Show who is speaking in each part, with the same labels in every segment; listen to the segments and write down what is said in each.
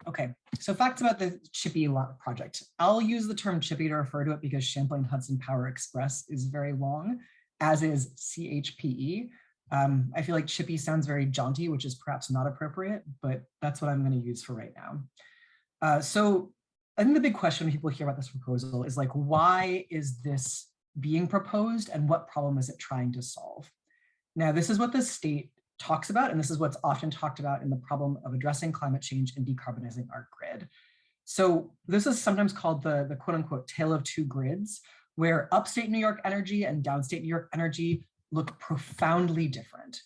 Speaker 1: Okay, so facts about the Chippy project. I'll use the term Chippy to refer to it because Champlain Hudson Power Express is very long, as is CHPE. I feel like Chippy sounds very jaunty, which is perhaps not appropriate, but that's what I'm going to use for right now. So I think the big question when people hear about this proposal is like, why is this being proposed and what problem is it trying to solve? Now, this is what the state talks about, and this is what's often talked about in the problem of addressing climate change and decarbonizing our grid. So this is sometimes called the quote unquote tale of two grids, where upstate New York energy and downstate New York energy look profoundly different.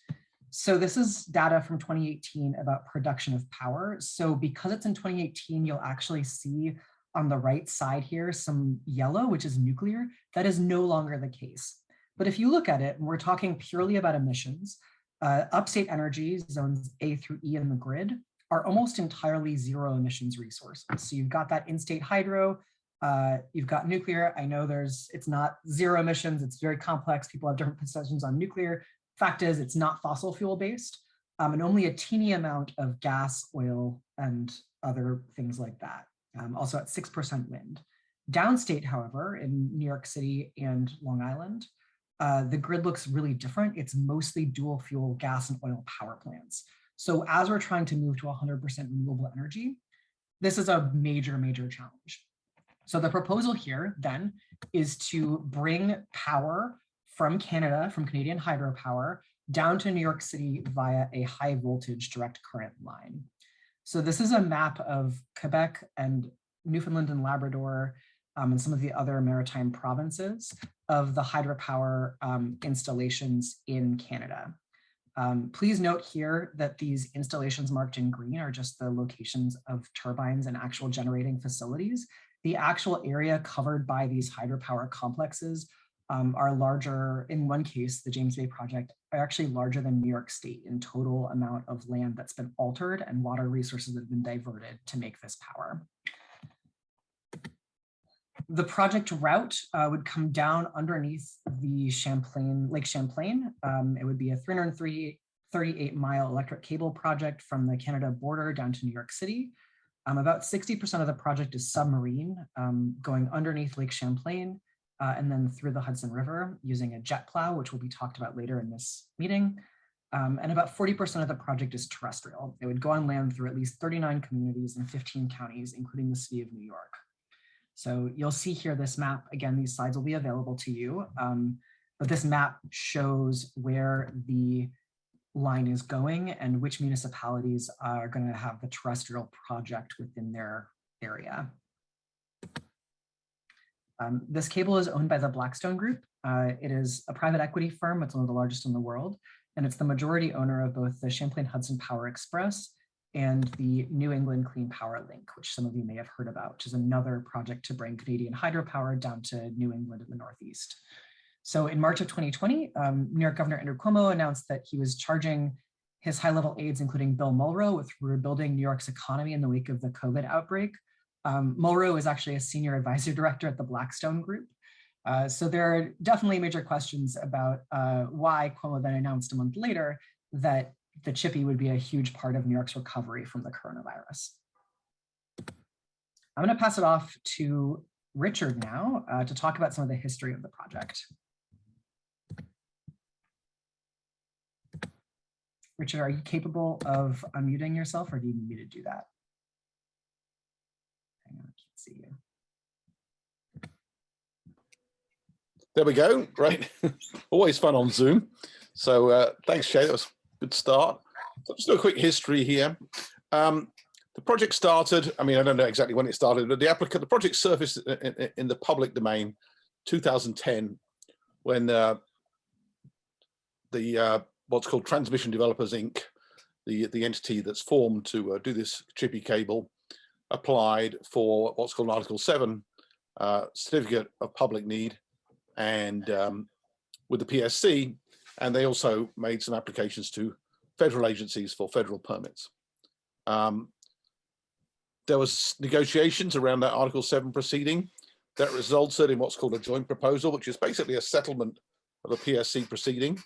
Speaker 1: So this is data from 2018 about production of power. So because it's in 2018, you'll actually see on the right side here some yellow, which is nuclear. That is no longer the case. But if you look at it, and we're talking purely about emissions, upstate energy, zones A through E in the grid, are almost entirely zero emissions resources. So you've got that in-state hydro, you've got nuclear. I know it's not zero emissions, it's very complex. People have different perceptions on nuclear. Fact is, it's not fossil fuel based, and only a teeny amount of gas, oil, and other things like that. Also at 6% wind. Downstate, however, in New York City and Long Island, the grid looks really different. It's mostly dual fuel gas and oil power plants. So as we're trying to move to 100% renewable energy, this is a major, major challenge. So the proposal here then is to bring power from Canada, from Canadian hydropower, down to New York City via a high voltage direct current line. So this is a map of Quebec and Newfoundland and Labrador and some of the other maritime provinces of the hydropower installations in Canada. Please note here that these installations marked in green are just the locations of turbines and actual generating facilities. The actual area covered by these hydropower complexes are larger. In one case, the James Bay project, are actually larger than New York State in total amount of land that's been altered and water resources that have been diverted to make this power. The project route would come down underneath the Lake Champlain. It would be a 338-mile electric cable project from the Canada border down to New York City. About 60% of the project is submarine, going underneath Lake Champlain and then through the Hudson River using a jet plow, which will be talked about later in this meeting. And about 40% of the project is terrestrial. It would go on land through at least 39 communities and 15 counties, including the city of New York. So you'll see here this map. Again, these slides will be available to you, but this map shows where the line is going and which municipalities are going to have the terrestrial project within their area. This cable is owned by the Blackstone Group. It is a private equity firm. It's one of the largest in the world, and it's the majority owner of both the Champlain Hudson Power Express and the New England Clean Power Link, which some of you may have heard about, which is another project to bring Canadian hydropower down to New England in the Northeast. So in March of 2020, New York Governor Andrew Cuomo announced that he was charging his high-level aides, including Bill Mulrow, with rebuilding New York's economy in the wake of the COVID outbreak. Mulrow is actually a senior advisory director at the Blackstone Group. So there are definitely major questions about why Cuomo then announced a month later that the Chippy would be a huge part of New York's recovery from the coronavirus. I'm going to pass it off to Richard now to talk about some of the history of the project. Richard, are you capable of unmuting yourself, or do you need me to do that? Hang on, I can't see you.
Speaker 2: There we go. Great. Always fun on Zoom. So thanks, Shay. That was a good start. So just do a quick history here. The project started, I mean, I don't know exactly when it started, but the project surfaced in the public domain 2010 when what's called Transmission Developers Inc., the entity that's formed to do this Chippy cable, applied for what's called an Article 7 certificate of public need and with the PSC, and they also made some applications to federal agencies for federal permits. There was negotiations around that Article 7 proceeding that resulted in what's called a joint proposal, which is basically a settlement of a PSC proceeding.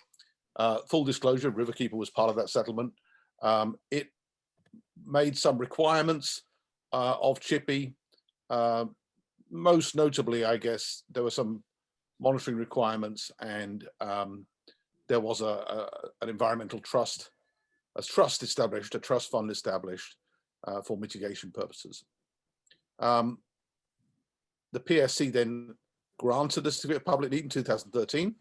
Speaker 2: Full disclosure, Riverkeeper was part of that settlement. It made some requirements of Chippy. Most notably, I guess, there were some monitoring requirements, and there was an environmental trust, a trust fund established for mitigation purposes. The PSC then granted the certificate of public need in 2013.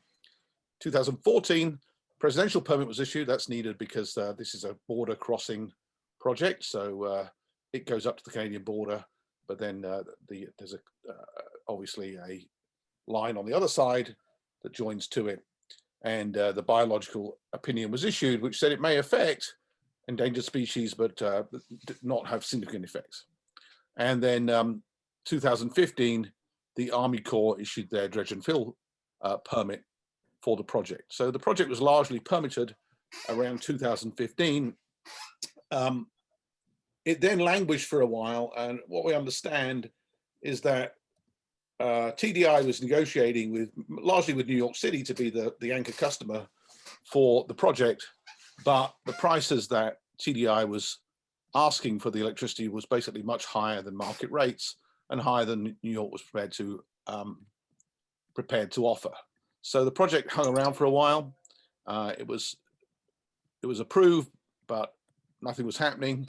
Speaker 2: 2014, presidential permit was issued. That's needed because this is a border crossing project, so it goes up to the Canadian border, but then there's obviously a line on the other side that joins to it, and the biological opinion was issued, which said it may affect endangered species, but not have significant effects. And then 2015, the Army Corps issued their dredge and fill permit for the project. So the project was largely permitted around 2015. It then languished for a while, and what we understand is that TDI was negotiating largely with New York City to be the anchor customer for the project, but the prices that TDI was asking for the electricity was basically much higher than market rates and higher than New York was prepared to offer. So the project hung around for a while. It was approved, but nothing was happening.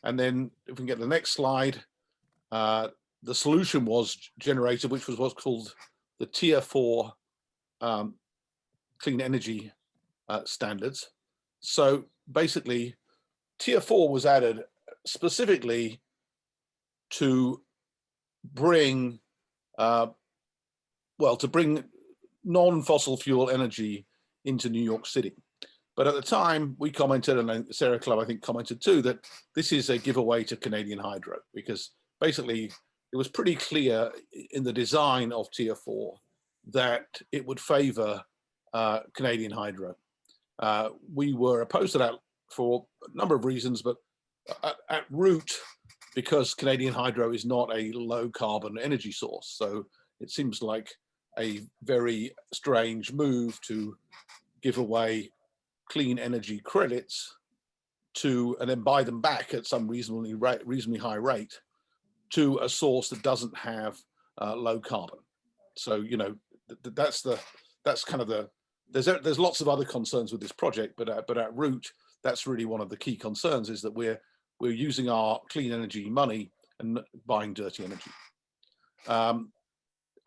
Speaker 2: And then if we can get the next slide, the solution was generated, which was what's called the Tier 4 clean energy standards. So basically, Tier 4 was added specifically to bring non-fossil fuel energy into New York City. But at the time, we commented, and Sierra Club, I think, commented too, that this is a giveaway to Canadian Hydro, because basically it was pretty clear in the design of Tier 4 that it would favor Canadian Hydro. We were opposed to that for a number of reasons, but at root, because Canadian Hydro is not a low carbon energy source. So it seems like a very strange move to give away clean energy credits to, and then buy them back at some reasonably high rate to a source that doesn't have low carbon. So, you know, that's kind of the, there's lots of other concerns with this project, but at root, that's really one of the key concerns, is that we're using our clean energy money and buying dirty energy.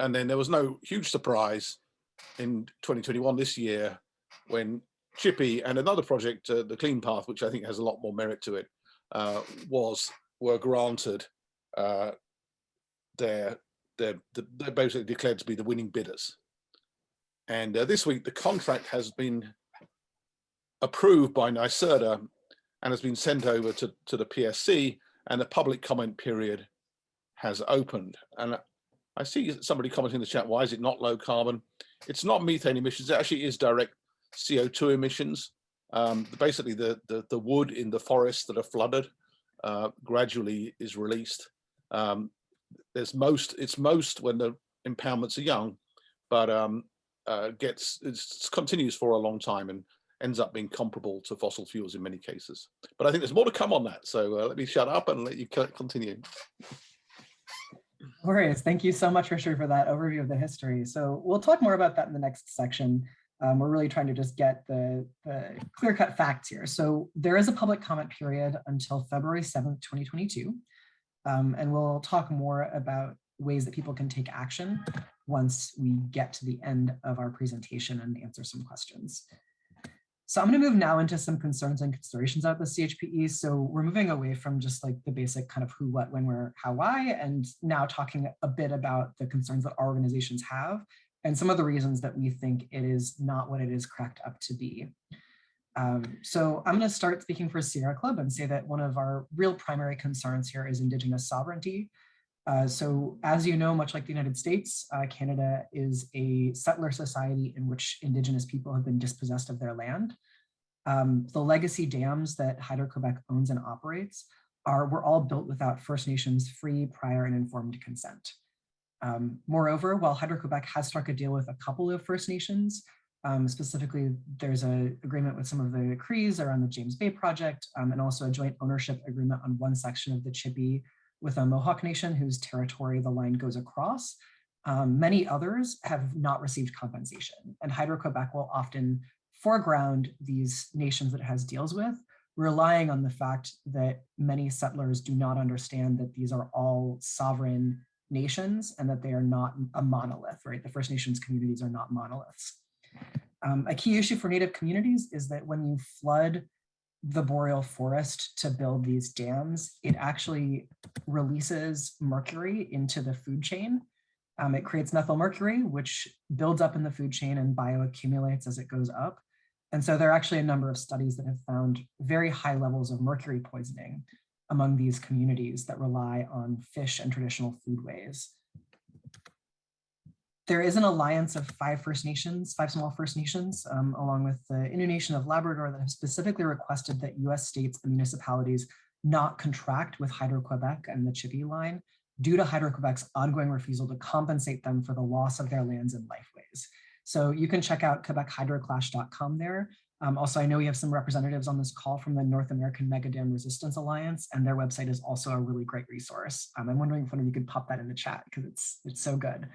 Speaker 2: And then there was no huge surprise in 2021, this year, when Chippy and another project, the Clean Path, which I think has a lot more merit to it, were granted they're basically declared to be the winning bidders. And this week, the contract has been approved by NYSERDA and has been sent over to the PSC, and the public comment period has opened. And I see somebody commenting in the chat, why is it not low carbon? It's not methane emissions, it actually is direct CO2 emissions. Basically, the wood in the forests that are flooded gradually is released. It's most when the impoundments are young, but it continues for a long time and ends up being comparable to fossil fuels in many cases. But I think there's more to come on that. So let me shut up and let you continue.
Speaker 1: All right, thank you so much, Richard, for that overview of the history. So we'll talk more about that in the next section. We're really trying to just get the clear-cut facts here. So there is a public comment period until February 7th, 2022. And we'll talk more about ways that people can take action once we get to the end of our presentation and answer some questions. So I'm going to move now into some concerns and considerations of the CHPE. So we're moving away from just like the basic kind of who, what, when, where, how, why, and now talking a bit about the concerns that our organizations have and some of the reasons that we think it is not what it is cracked up to be. So I'm going to start speaking for Sierra Club and say that one of our real primary concerns here is Indigenous sovereignty. So as you know, much like the United States, Canada is a settler society in which Indigenous people have been dispossessed of their land. The legacy dams that Hydro-Quebec owns and operates were all built without First Nations free, prior, and informed consent. Moreover, while Hydro-Quebec has struck a deal with a couple of First Nations, specifically, there's an agreement with some of the Crees around the James Bay project, and also a joint ownership agreement on one section of the Chippy with a Mohawk Nation whose territory the line goes across. Many others have not received compensation, and Hydro-Quebec will often foreground these nations that it has deals with, relying on the fact that many settlers do not understand that these are all sovereign nations and that they are not a monolith, right? The First Nations communities are not monoliths. A key issue for Native communities is that when you flood the boreal forest to build these dams, it actually releases mercury into the food chain. It creates methyl mercury, which builds up in the food chain and bioaccumulates as it goes up. And so there are actually a number of studies that have found very high levels of mercury poisoning among these communities that rely on fish and traditional foodways. There is an alliance of five small First Nations, along with the Innu Nation of Labrador, that have specifically requested that US states and municipalities not contract with Hydro-Quebec and the Chippy line due to Hydro-Quebec's ongoing refusal to compensate them for the loss of their lands and lifeways. So you can check out quebekhydroclash.com there. Also, I know we have some representatives on this call from the North American Megadam Resistance Alliance, and their website is also a really great resource. I'm wondering if one of you could pop that in the chat because it's so good.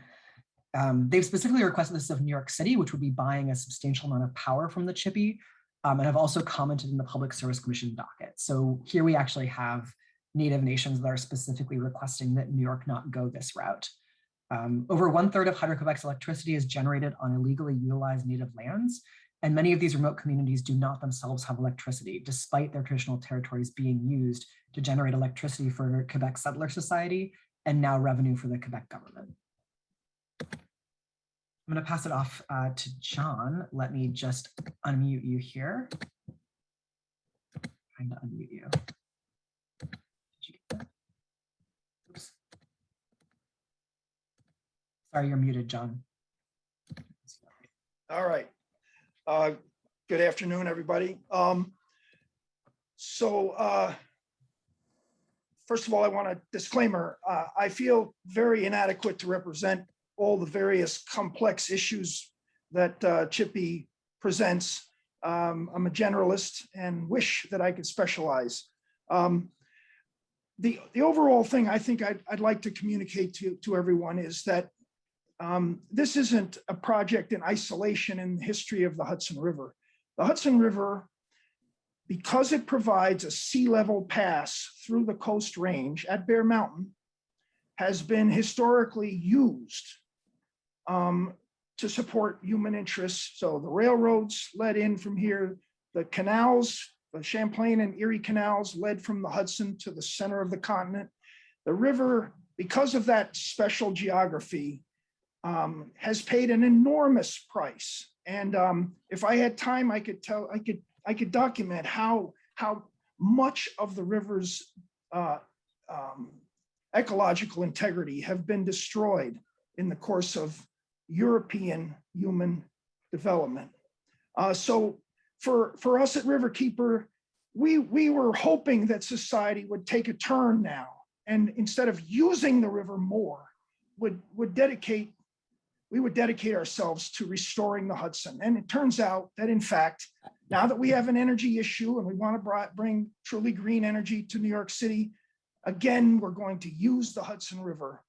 Speaker 1: They've specifically requested this of New York City, which would be buying a substantial amount of power from the Chippy, and have also commented in the Public Service Commission docket. So here we actually have Native nations that are specifically requesting that New York not go this route. Over 1/3 of Hydro-Quebec's electricity is generated on illegally utilized Native lands, and many of these remote communities do not themselves have electricity, despite their traditional territories being used to generate electricity for Quebec Settler Society and now revenue for the Quebec government. I'm going to pass it off to John. Let me just unmute you here. Trying to unmute you. Did you get that? Oops. Sorry, you're muted, John.
Speaker 3: All right. Good afternoon, everybody. First of all, I want a disclaimer. I feel very inadequate to represent all the various complex issues that Chippy presents. I'm a generalist and wish that I could specialize. The overall thing I think I'd like to communicate to everyone is that this isn't a project in isolation in the history of the Hudson River. The Hudson River, because it provides a sea level pass through the Coast Range at Bear Mountain, has been historically used to support human interests. So the railroads led in from here, the canals, the Champlain and Erie canals led from the Hudson to the center of the continent. The river, because of that special geography, has paid an enormous price. And if I had time, I could document how much of the river's ecological integrity have been destroyed in the course of European human development. So for us at Riverkeeper, we were hoping that society would take a turn now, and instead of using the river more, we would dedicate ourselves to restoring the Hudson. And it turns out that, in fact, now that we have an energy issue and we want to bring truly green energy to New York City, again, we're going to use the Hudson River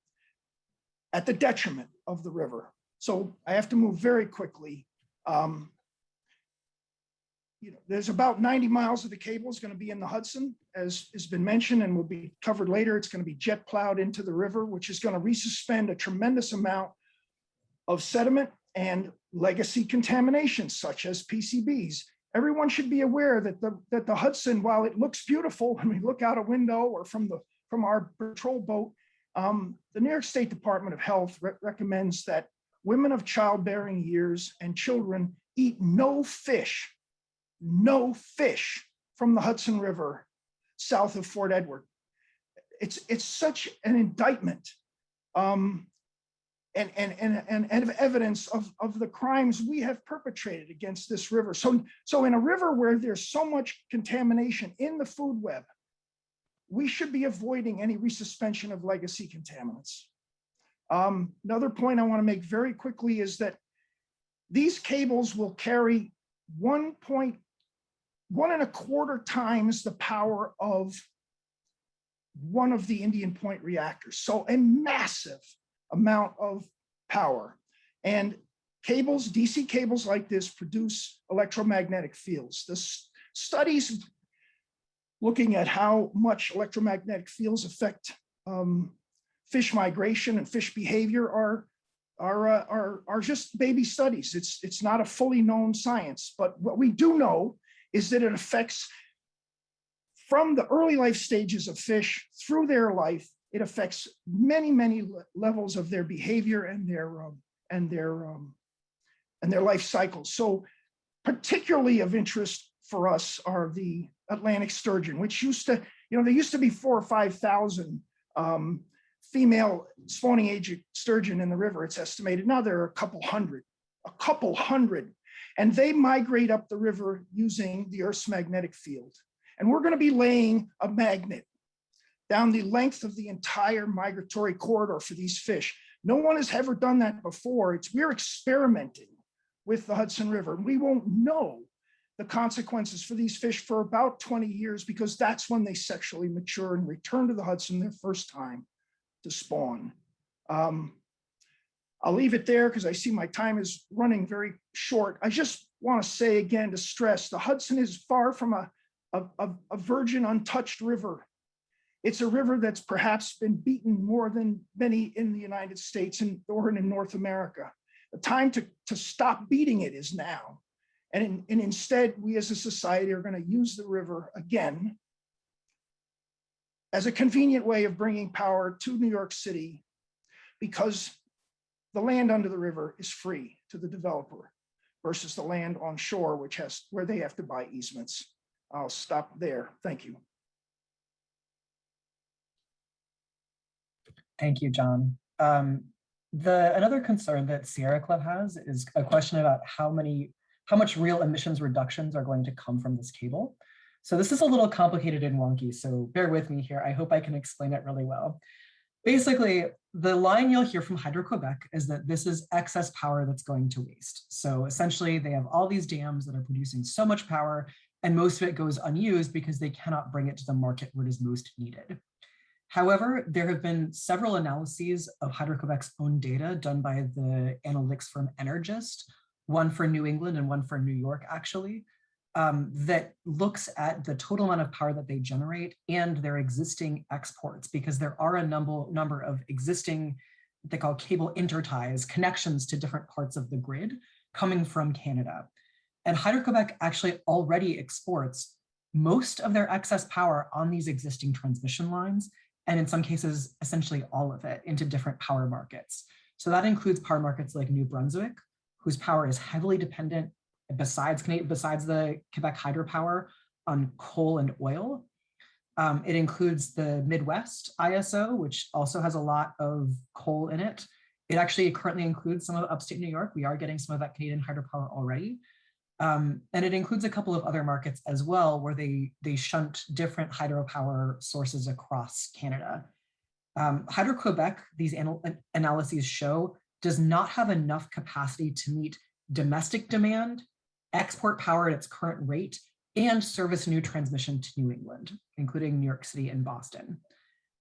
Speaker 3: at the detriment of the river. So I have to move very quickly. There's about 90 miles of the cable is going to be in the Hudson, as has been mentioned and will be covered later. It's going to be jet plowed into the river, which is going to resuspend a tremendous amount of sediment and legacy contamination, such as PCBs. Everyone should be aware that the Hudson, while it looks beautiful when we look out a window or from our patrol boat, the New York State Department of Health recommends that women of childbearing years and children eat no fish from the Hudson River south of Fort Edward. It's such an indictment and evidence of the crimes we have perpetrated against this river. So in a river where there's so much contamination in the food web, we should be avoiding any resuspension of legacy contaminants. Another point I want to make very quickly is that these cables will carry 1.25 times the power of one of the Indian Point reactors. So a massive amount of power. And cables, DC cables like this produce electromagnetic fields. The studies looking at how much electromagnetic fields affect fish migration and fish behavior are just baby studies. It's not a fully known science, but what we do know is that it affects from the early life stages of fish through their life. It affects many levels of their behavior and their life cycles. So particularly of interest for us are the Atlantic sturgeon, which used to, there used to be 4,000 or 5,000 female spawning age sturgeon in the river, it's estimated. Now there are a couple hundred, and they migrate up the river using the Earth's magnetic field. And we're going to be laying a magnet down the length of the entire migratory corridor for these fish. No one has ever done that before. We're experimenting with the Hudson River. We won't know the consequences for these fish for about 20 years because that's when they sexually mature and return to the Hudson their first time to spawn. I'll leave it there because I see my time is running very short. I just want to say again to stress, the Hudson is far from a virgin, untouched river. It's a river that's perhaps been beaten more than many in the United States or in North America. The time to stop beating it is now. And instead, we as a society are going to use the river again as a convenient way of bringing power to New York City because the land under the river is free to the developer versus the land on shore, where they have to buy easements. I'll stop there. Thank you.
Speaker 1: Thank you, John. Another concern that Sierra Club has is a question about how much real emissions reductions are going to come from this cable. So this is a little complicated and wonky, so bear with me here. I hope I can explain it really well. Basically, the line you'll hear from Hydro-Quebec is that this is excess power that's going to waste. So essentially, they have all these dams that are producing so much power, and most of it goes unused because they cannot bring it to the market where it is most needed. However, there have been several analyses of Hydro-Quebec's own data done by the analytics firm Energist, one for New England and one for New York, actually, that looks at the total amount of power that they generate and their existing exports, because there are a number of existing, what they call cable interties, connections to different parts of the grid coming from Canada. And Hydro-Quebec actually already exports most of their excess power on these existing transmission lines, and in some cases, essentially all of it into different power markets. So that includes power markets like New Brunswick, whose power is heavily dependent, besides the Quebec hydropower, on coal and oil. It includes the Midwest ISO, which also has a lot of coal in it. It actually currently includes some of upstate New York. We are getting some of that Canadian hydropower already. And it includes a couple of other markets as well, where they shunt different hydropower sources across Canada. Hydro-Quebec, these analyses show, does not have enough capacity to meet domestic demand, export power at its current rate, and service new transmission to New England, including New York City and Boston.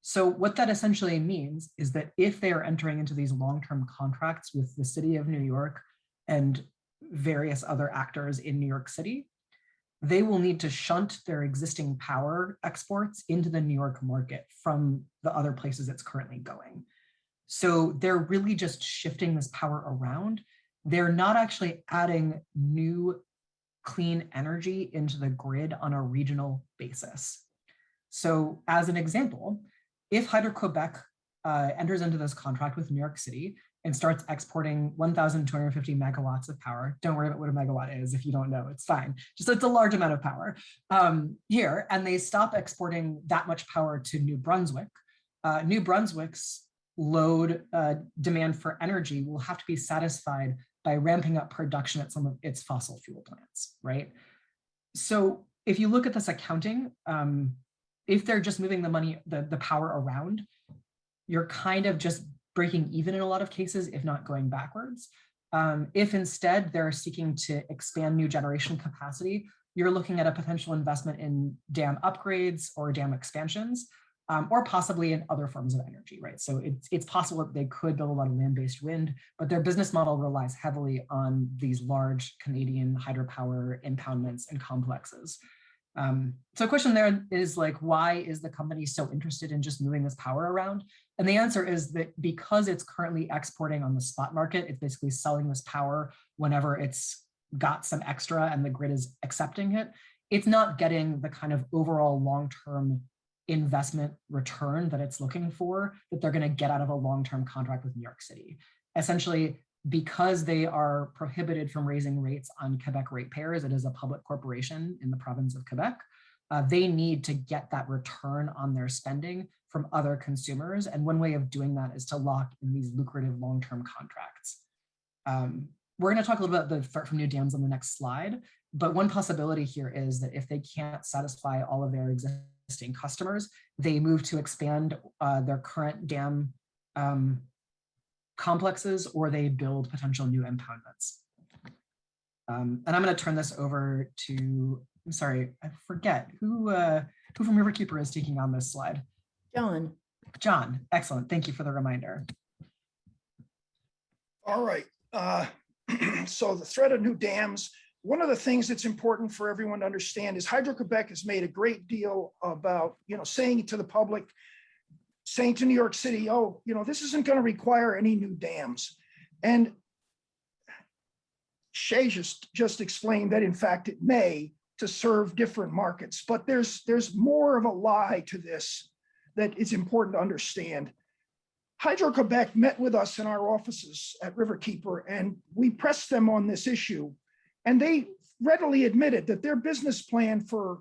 Speaker 1: So what that essentially means is that if they are entering into these long-term contracts with the city of New York and various other actors in New York City, they will need to shunt their existing power exports into the New York market from the other places it's currently going. So they're really just shifting this power around. They're not actually adding new clean energy into the grid on a regional basis. So as an example, if Hydro-Quebec enters into this contract with New York City and starts exporting 1,250 megawatts of power, don't worry about what a megawatt is if you don't know, it's fine. Just it's a large amount of power here, and they stop exporting that much power to New Brunswick. New Brunswick's load demand for energy will have to be satisfied by ramping up production at some of its fossil fuel plants, right? So if you look at this accounting, if they're just moving the money, the power around, you're kind of just breaking even in a lot of cases, if not going backwards. If instead they're seeking to expand new generation capacity, you're looking at a potential investment in dam upgrades or dam expansions. or possibly in other forms of energy, right? So it's possible that they could build a lot of land-based wind, but their business model relies heavily on these large Canadian hydropower impoundments and complexes. So a question there is like, why is the company so interested in just moving this power around? And the answer is that because it's currently exporting on the spot market, it's basically selling this power whenever it's got some extra and the grid is accepting it. It's not getting the kind of overall long-term investment return that it's looking for, that they're going to get out of a long-term contract with New York City. Essentially, because they are prohibited from raising rates on Quebec ratepayers, it is a public corporation in the province of Quebec, they need to get that return on their spending from other consumers. And one way of doing that is to lock in these lucrative long-term contracts. We're going to talk a little bit about the threat from new dams on the next slide, but one possibility here is that if they can't satisfy all of their existing customers, they move to expand their current dam complexes, or they build potential new impoundments. And I'm going to turn this over to, I'm sorry, I forget who from Riverkeeper is taking on this slide.
Speaker 4: John.
Speaker 1: John, excellent. Thank you for the reminder.
Speaker 3: All right. So the threat of new dams, one of the things that's important for everyone to understand is Hydro-Quebec has made a great deal about, saying to the public, saying to New York City, oh, this isn't going to require any new dams. And Shay just explained that, in fact, it may to serve different markets, but there's more of a lie to this that is important to understand. Hydro-Quebec met with us in our offices at Riverkeeper, and we pressed them on this issue. And they readily admitted that their business plan for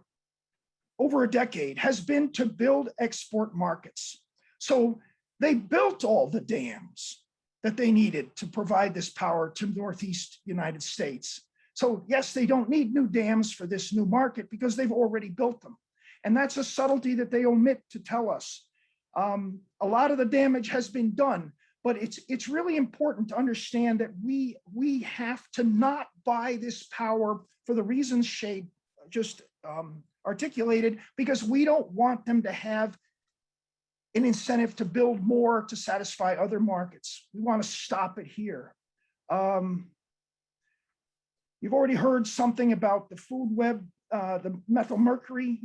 Speaker 3: over a decade has been to build export markets. So they built all the dams that they needed to provide this power to Northeast United States. So yes, they don't need new dams for this new market because they've already built them. And that's a subtlety that they omit to tell us. A lot of the damage has been done, but it's really important to understand that we have to not buy this power for the reasons Shay just articulated, because we don't want them to have an incentive to build more to satisfy other markets. We want to stop it here. You've already heard something about the food web, the methyl mercury,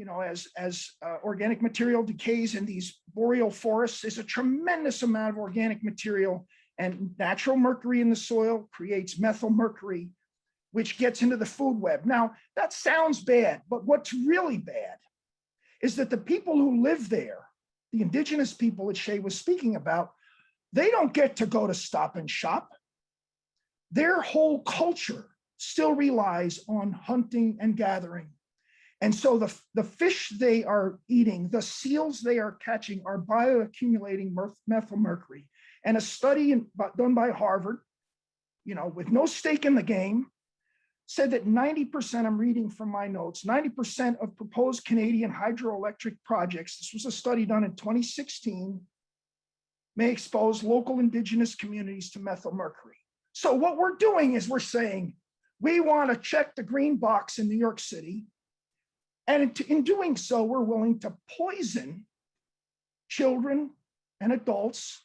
Speaker 3: as organic material decays in these boreal forests. There's a tremendous amount of organic material, and natural mercury in the soil creates methyl mercury, which gets into the food web. Now, that sounds bad, but what's really bad is that the people who live there, the indigenous people that Shay was speaking about, they don't get to go to Stop and Shop. Their whole culture still relies on hunting and gathering. And so the fish they are eating, the seals they are catching are bioaccumulating methyl mercury. And a study done by Harvard, with no stake in the game, said that 90%, I'm reading from my notes, 90% of proposed Canadian hydroelectric projects, this was a study done in 2016, may expose local indigenous communities to methyl mercury. So what we're doing is we're saying, we want to check the green box in New York City. And in doing so, we're willing to poison children and adults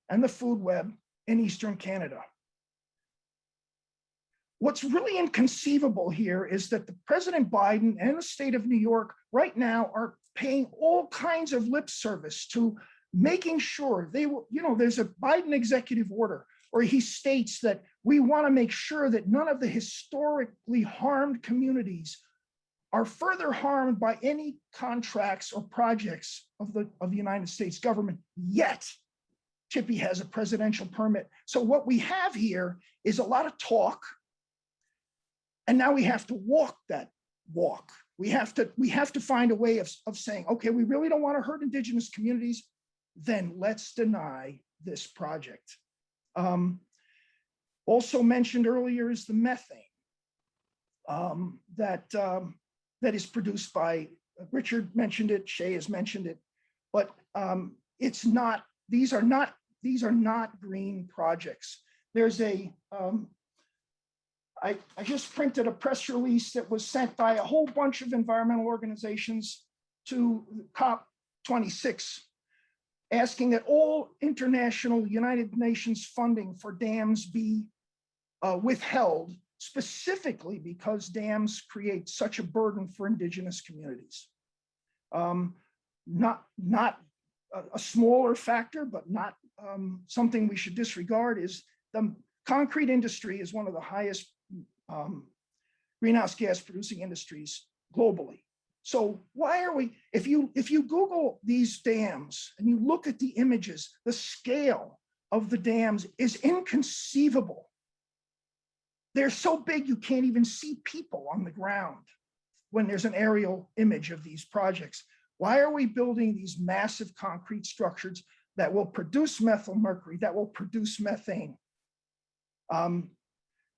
Speaker 3: and the food web in Eastern Canada. What's really inconceivable here is that the President Biden and the state of New York right now are paying all kinds of lip service to making sure they will, there's a Biden executive order where he states that we want to make sure that none of the historically harmed communities are further harmed by any contracts or projects of the United States government. Yet, Chippy has a presidential permit. So what we have here is a lot of talk, and now we have to walk that walk. We have to find a way of saying, okay, we really don't want to hurt indigenous communities, then let's deny this project. Also mentioned earlier is the methane that is produced by, Richard mentioned it, Shay has mentioned it, but it's not, these are not green projects. There's I just printed a press release that was sent by a whole bunch of environmental organizations to 26, asking that all international United Nations funding for dams be withheld, specifically because dams create such a burden for Indigenous communities. Not a smaller factor, but not something we should disregard, is the concrete industry is one of the highest greenhouse gas producing industries globally. So why are we, if you Google these dams and you look at the images, the scale of the dams is inconceivable. They're so big you can't even see people on the ground when there's an aerial image of these projects. Why are we building these massive concrete structures that will produce methyl mercury, that will produce methane?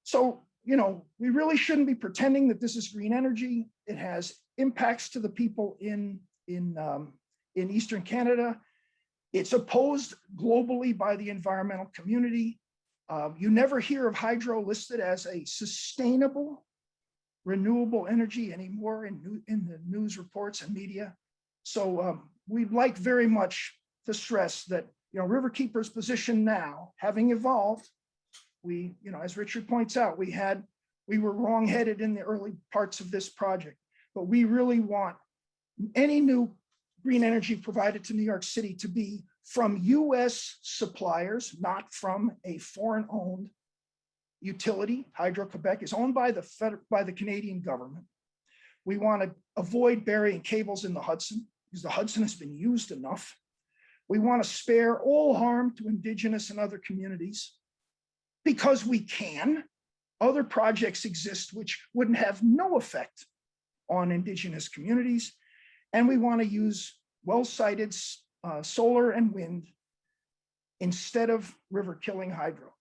Speaker 3: So, you know, we really shouldn't be pretending that this is green energy. It has impacts to the people in Eastern Canada. It's opposed globally by the environmental community. You never hear of hydro listed as a sustainable, renewable energy anymore in the news reports and media. So we'd like very much to stress that, you know, Riverkeeper's position now, having evolved, we, you know, as Richard points out, we were wrong-headed in the early parts of this project, but we really want any new green energy provided to New York City to be from U.S. suppliers, not from a foreign-owned utility. Hydro-Quebec is owned by the Canadian government. We want to avoid burying cables in the Hudson because the Hudson has been used enough. We want to spare all harm to Indigenous and other communities because we can. Other projects exist which wouldn't have no effect on Indigenous communities. And we want to use well-sited solar and wind instead of river-killing hydro.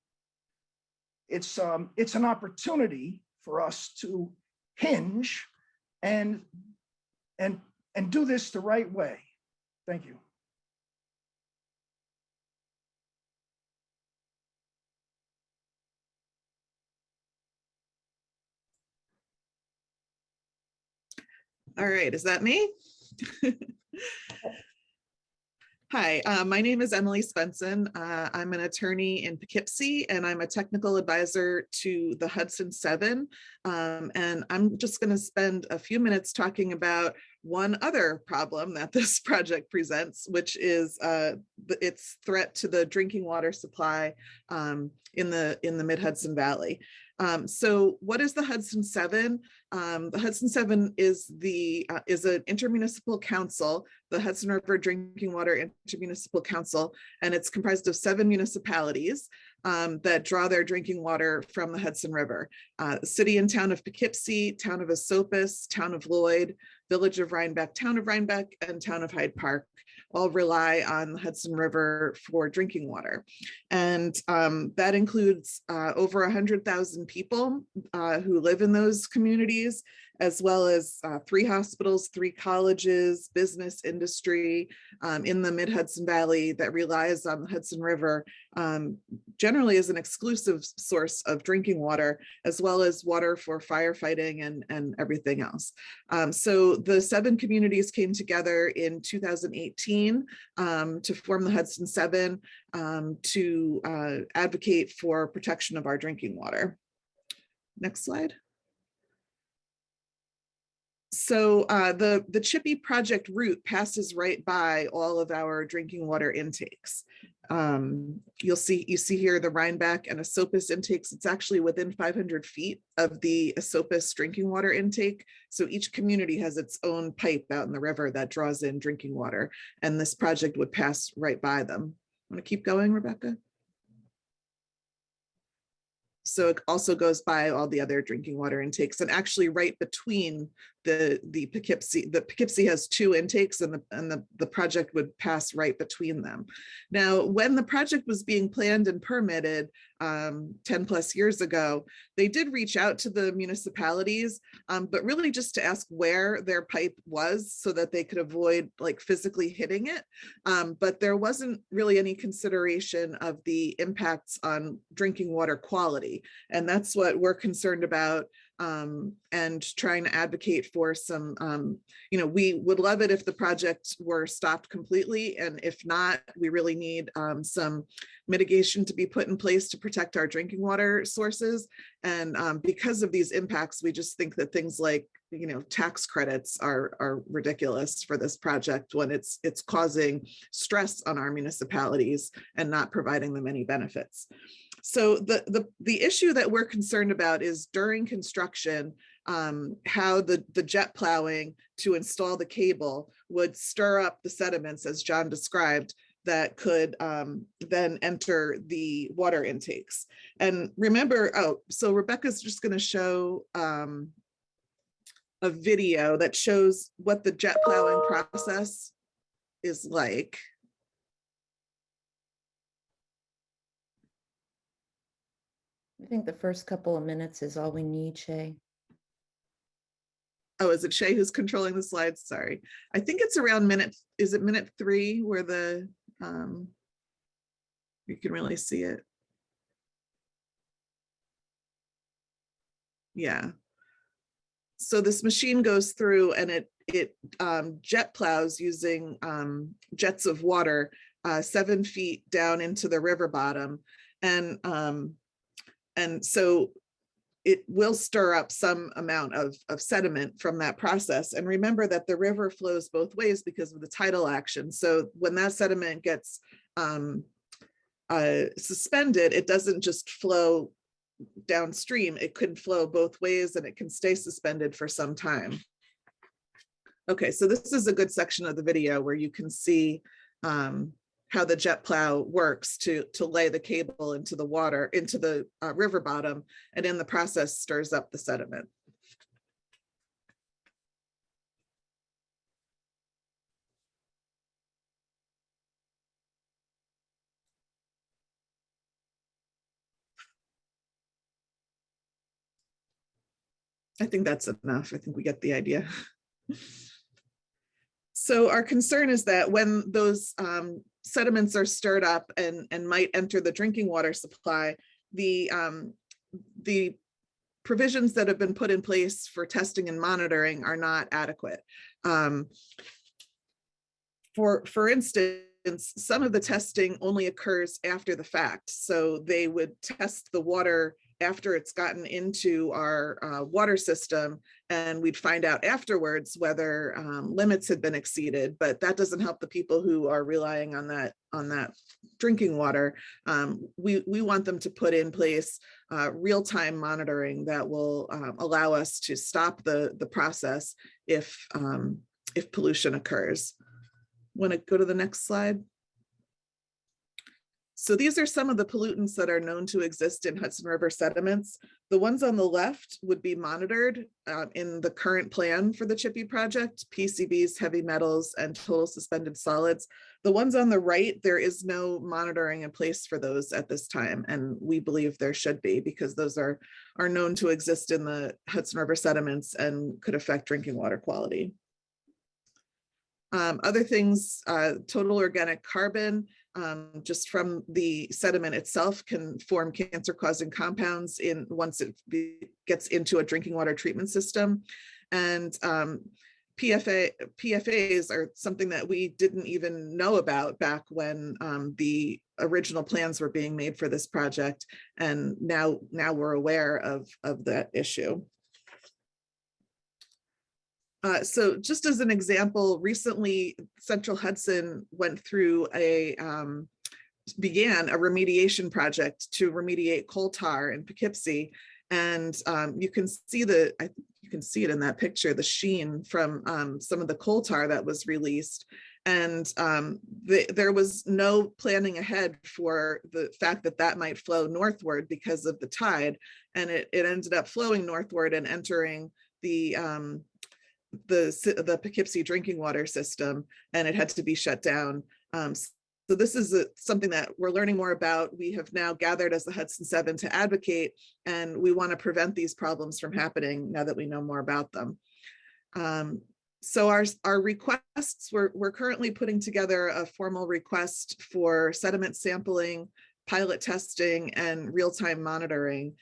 Speaker 3: It's an opportunity for us to hinge and do this the right way. Thank you.
Speaker 4: All right, is that me? Hi, my name is Emily Svenson. I'm an attorney in Poughkeepsie, and I'm a technical advisor to the Hudson 7. And I'm just going to spend a few minutes talking about one other problem that this project presents, which is its threat to the drinking water supply in the Mid-Hudson Valley. So what is the Hudson 7? The Hudson 7 is an intermunicipal council, the Hudson River Drinking Water Intermunicipal Council, and it's comprised of 7 municipalities that draw their drinking water from the Hudson River. City and town of Poughkeepsie, town of Esopus, town of Lloyd, village of Rhinebeck, town of Rhinebeck, and town of Hyde Park all rely on the Hudson River for drinking water. And that includes over 100,000 people who live in those communities, as well as 3 hospitals, 3 colleges, business, industry in the Mid-Hudson Valley that relies on the Hudson River generally as an exclusive source of drinking water, as well as water for firefighting and everything else. So the 7 communities came together in 2018 to form the Hudson 7 to advocate for protection of our drinking water. Next slide. So the Chippy project route passes right by all of our drinking water intakes. You see here the Rhinebeck and Esopus intakes. It's actually within 500 feet of the Esopus drinking water intake. So each community has its own pipe out in the river that draws in drinking water, and this project would pass right by them. Want to keep going, Rebecca? So it also goes by all the other drinking water intakes, and actually right between the Poughkeepsie has 2 intakes, and the project would pass right between them. Now, when the project was being planned and permitted 10 plus years ago, they did reach out to the municipalities, but really just to ask where their pipe was so that they could avoid like physically hitting it. But there wasn't really any consideration of the impacts on drinking water quality. And that's what we're concerned about and trying to advocate for some, we would love it if the project were stopped completely. And if not, we really need some mitigation to be put in place to protect our drinking water sources. And because of these impacts, we just think that things like, tax credits are ridiculous for this project when it's causing stress on our municipalities and not providing them any benefits. So the issue that we're concerned about is during construction, how the jet plowing to install the cable would stir up the sediments, as John described, that could then enter the water intakes. And remember, so Rebecca's just going to show a video that shows what the jet plowing process is like.
Speaker 5: I think the first couple of minutes is all we need, Shay.
Speaker 4: Oh, is it Shay who's controlling the slides? Sorry. I think it's around is it minute 3 where you can really see it? Yeah. So this machine goes through and it jet plows using jets of water 7 feet down into the river bottom. And so it will stir up some amount of sediment from that process. And remember that the river flows both ways because of the tidal action. So when that sediment gets suspended, it doesn't just flow downstream. It could flow both ways and it can stay suspended for some time. Okay, so this is a good section of the video where you can see how the jet plow works to lay the cable into the water, into the river bottom, and in the process stirs up the sediment. I think that's enough. I think we get the idea. So our concern is that when those sediments are stirred up and might enter the drinking water supply, the provisions that have been put in place for testing and monitoring are not adequate. For instance, some of the testing only occurs after the fact. So they would test the water after it's gotten into our water system, and we'd find out afterwards whether limits had been exceeded, but that doesn't help the people who are relying on that drinking water. We want them to put in place real-time monitoring that will allow us to stop the process if pollution occurs. Want to go to the next slide? So these are some of the pollutants that are known to exist in Hudson River sediments. The ones on the left would be monitored in the current plan for the Chippy project: PCBs, heavy metals, and total suspended solids. The ones on the right, there is no monitoring in place for those at this time, and we believe there should be, because those are known to exist in the Hudson River sediments and could affect drinking water quality. Other things, total organic carbon, just from the sediment itself, can form cancer-causing compounds once it gets into a drinking water treatment system. And PFAs are something that we didn't even know about back when the original plans were being made for this project. And now we're aware of that issue. So just as an example, recently Central Hudson went through began a remediation project to remediate coal tar in Poughkeepsie. And you can see it in that picture, the sheen from some of the coal tar that was released. And there was no planning ahead for the fact that that might flow northward because of the tide. And it ended up flowing northward and entering the Poughkeepsie drinking water system, and it had to be shut down. So this is something that we're learning more about. We have now gathered as the Hudson 7 to advocate, and we want to prevent these problems from happening now that we know more about them. So our requests, we're currently putting together a formal request for sediment sampling, pilot testing, and real-time monitoring.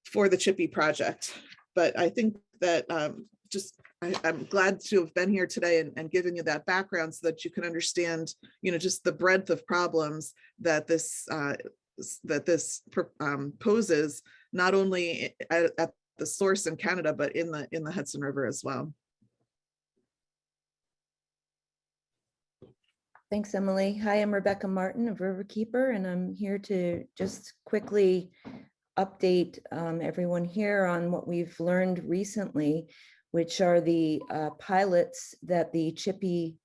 Speaker 4: for the Chippy project. But I think that I'm glad to have been here today and given you that background so that you can understand, just the breadth of problems that this poses, not only at the source in Canada, but in the Hudson River as well.
Speaker 5: Thanks, Emily. Hi, I'm Rebecca Martin of Riverkeeper, and I'm here to just quickly update everyone here on what we've learned recently, which are the pilots that the Chippy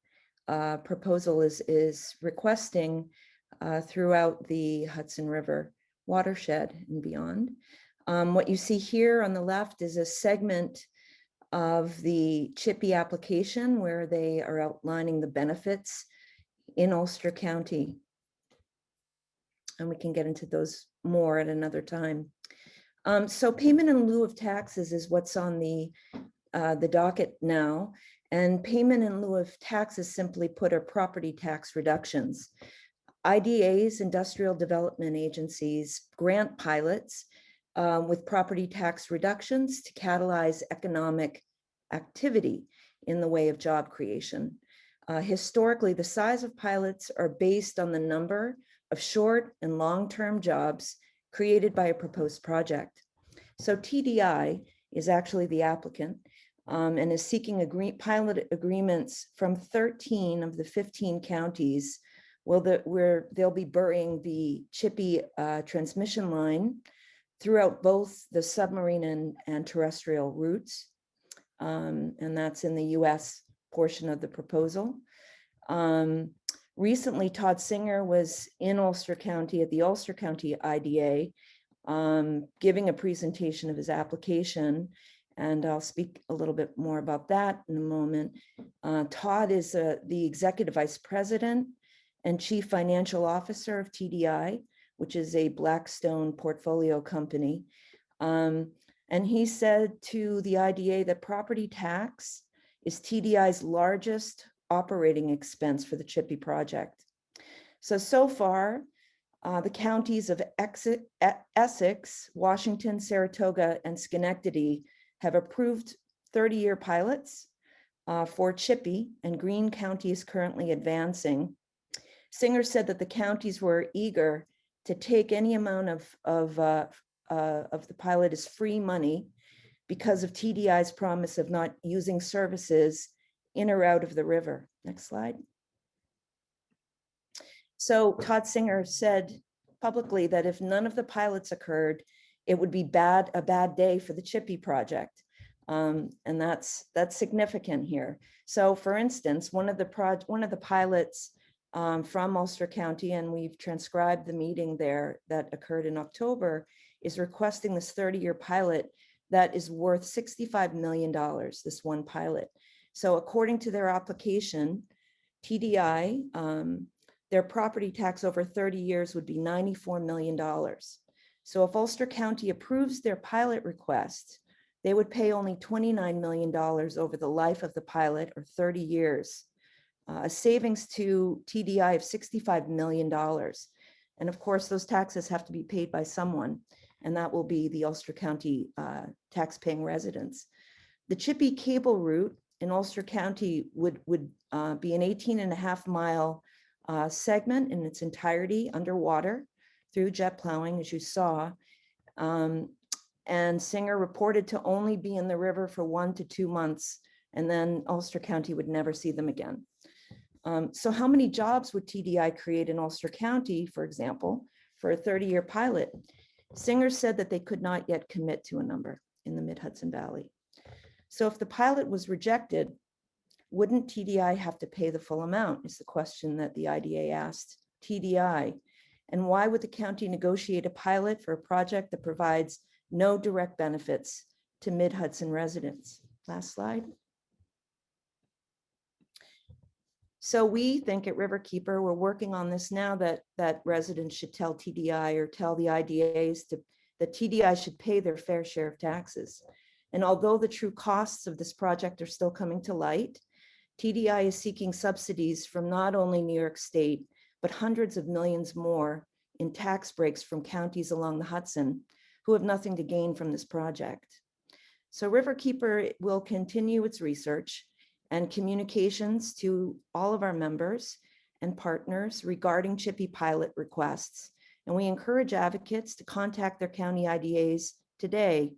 Speaker 5: proposal is requesting throughout the Hudson River watershed and beyond. What you see here on the left is a segment of the Chippy application where they are outlining the benefits in Ulster County. And we can get into those more at another time. So payment in lieu of taxes is what's on the docket now. And payment in lieu of taxes, simply put, are property tax reductions. IDAs, industrial development agencies, grant pilots with property tax reductions to catalyze economic activity in the way of job creation. Historically, the size of pilots are based on the number of short and long-term jobs created by a proposed project. So TDI is actually the applicant and is seeking pilot agreements from 13 of the 15 counties where they'll be burying the Chippy transmission line throughout both the submarine and terrestrial routes. And that's in the U.S. portion of the proposal. Recently, Todd Singer was in Ulster County at the Ulster County IDA, giving a presentation of his application, and I'll speak a little bit more about that in a moment. Todd is the Executive Vice President and Chief Financial Officer of TDI, which is a Blackstone portfolio company. And he said to the IDA that property tax is TDI's largest operating expense for the Chippy project. So far, the counties of Essex, Washington, Saratoga, and Schenectady have approved 30-year pilots for Chippy, and Greene County is currently advancing. Singer said that the counties were eager to take any amount of the pilot as free money because of TDI's promise of not using services in or out of the river. Next slide. So Todd Singer said publicly that if none of the pilots occurred, it would be a bad day for the Chippy project. And that's significant here. So for instance, one of the pilots from Ulster County, and we've transcribed the meeting there that occurred in October, is requesting this 30-year pilot that is worth $65 million, this one pilot. So according to their application, TDI, their property tax over 30 years would be $94 million. So if Ulster County approves their pilot request, they would pay only $29 million over the life of the pilot, or 30 years, a savings to TDI of $65 million. And of course, those taxes have to be paid by someone, and that will be the Ulster County tax-paying residents. The Chippy cable route in Ulster County would be an 18.5-mile segment in its entirety underwater through jet plowing, as you saw. And Singer reported to only be in the river for 1 to 2 months, and then Ulster County would never see them again. So how many jobs would TDI create in Ulster County, for example, for a 30-year pilot? Singer said that they could not yet commit to a number in the Mid-Hudson Valley. So if the pilot was rejected, wouldn't TDI have to pay the full amount, is the question that the IDA asked TDI. And why would the county negotiate a pilot for a project that provides no direct benefits to Mid-Hudson residents? Last slide. So we think at Riverkeeper, we're working on this now, that residents should tell TDI or tell the IDAs that TDI should pay their fair share of taxes. And although the true costs of this project are still coming to light, TDI is seeking subsidies from not only New York State, but hundreds of millions more in tax breaks from counties along the Hudson who have nothing to gain from this project. So Riverkeeper will continue its research and communications to all of our members and partners regarding Chippy pilot requests. And we encourage advocates to contact their county IDAs today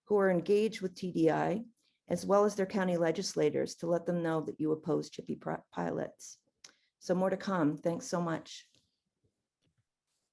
Speaker 5: who are engaged with TDI, as well as their county legislators, to let them know that you oppose Chippy pilots. So more to come. Thanks so much.